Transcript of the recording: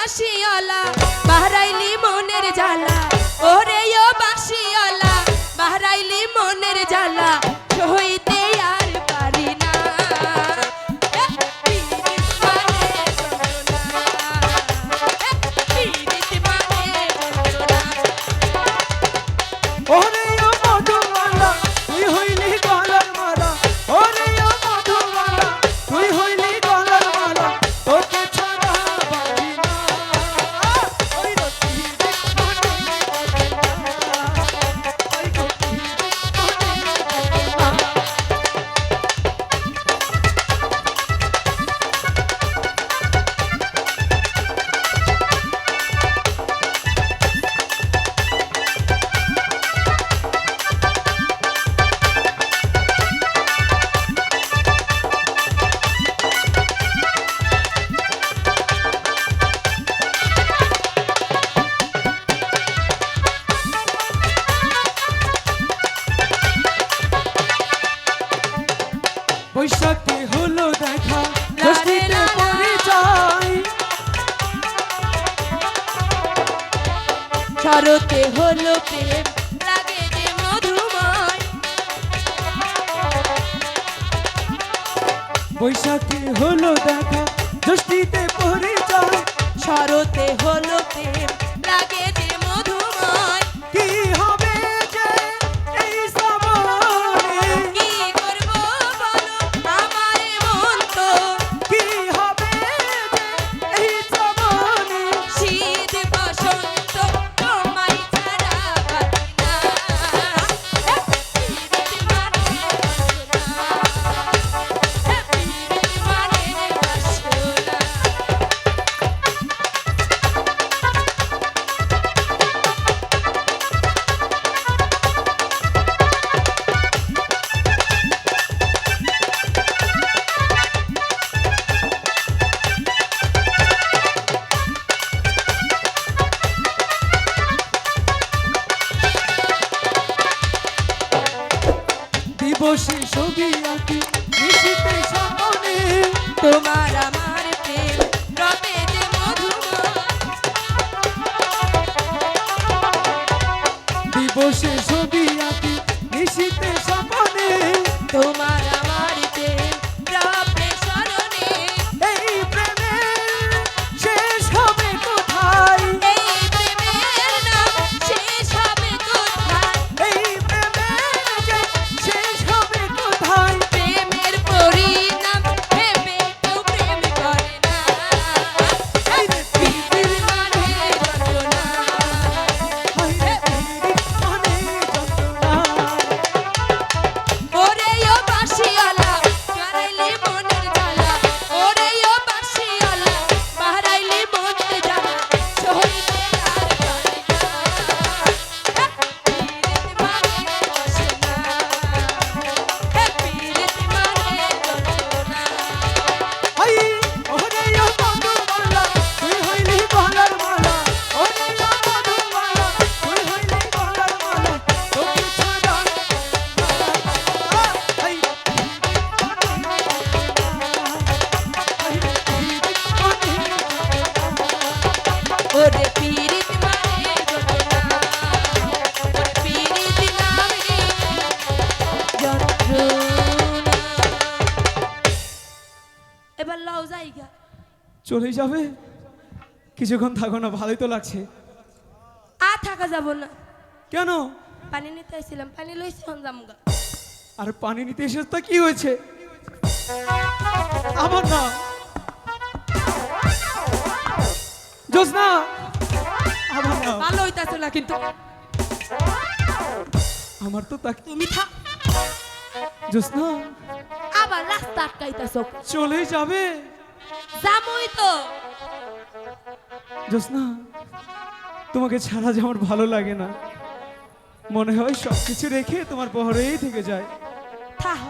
বাঁশিওয়ালা বাহরাইলি মনের জ্বালা ওরে ও বাঁশিওয়ালা বাহরাইলি মনের জ্বালা সইতে আর পারি না ওরে ও মধুমালা তুই হইলি গলার মালা ওরে ও মধুমালা তুই হইলি গলার মালা তোকে ছাড়া বাঁচি না ওই রতি ওই রতি বৈশাখে হলো দেখা ষষ্ঠীতে পরিচয় শরতে হলো প্রেম লাগে যে মধুময় বৈশাখে হলো দেখা ষষ্ঠীতে পরিচয় শরতে হলো প্রেম লাগে যে মধুময় কি হবে যে এই শ্রাবণে কি করব বলো আমার মন তো কি হবে যে এই শ্রাবণে শীত বসন্ত তোমায় ছাড়া বাঁচি না পীড়িত মানে বাসনা দিবসে ছবি আঁকি নিশিতে স্বপনে তোমার আমার প্রেম রবে যে মধুময় দিবসে ছবি আঁকি নিশিতে স্বপনে তোমার আমার প্রেম রবে স্মরণে এই প্রেমের শেষ হবে কোথায় এই প্রেমের নাম শেষ হবে কোথায় এই প্রেমের যে শেষ হবে কোথায় প্রেমের পরিণাম ভেবে কেউ প্রেম করে না এই রে পীড়িত মানে যন্ত্রণা হায় রে পীড়িত মনে যন্ত্রণা ওরে ও বাঁশিওয়ালা বাহরাইলি মনের জ্বালা ওরে ও বাঁশিওয়ালা বাহরাইলি মনের জ্বালা সইতে আর পারি না পীড়িত মানে বাসনা পীড়িত মানে যন্ত্রণা হাই ওরে ও মধুমালা তুই হইলি গলার মালা ওরে ও মধুমালা তুই হইলি গলার মালা তোকে ছাড়া হাই ওরে পীড়িত মানে যন্ত্রণা ওরে পীড়িত নামে যন্ত্রণা এবার লও যাইগা চলে যাবে কিছুক্ষণ থাকো না ভালোই তো লাগছে আর থাকা যাব না কেন পানি নিতে আসছিলাম পানি লইছি হন জামগা আর পানি নিতে এসে তো কি হয়েছে আমার না জোসনা আমার না ভালো হইতাছে না কিন্তু আমার তো তাক তুমি থাক জোসনা আবার রাস্তা আটকাইতাছ চলে যাবে জামুই তো জোসনা তোমাকে ছাড়া যে আমার ভালো লাগে না মনে হয় সবকিছু রেখে তোমার পহরেই থেকে যায় থাহ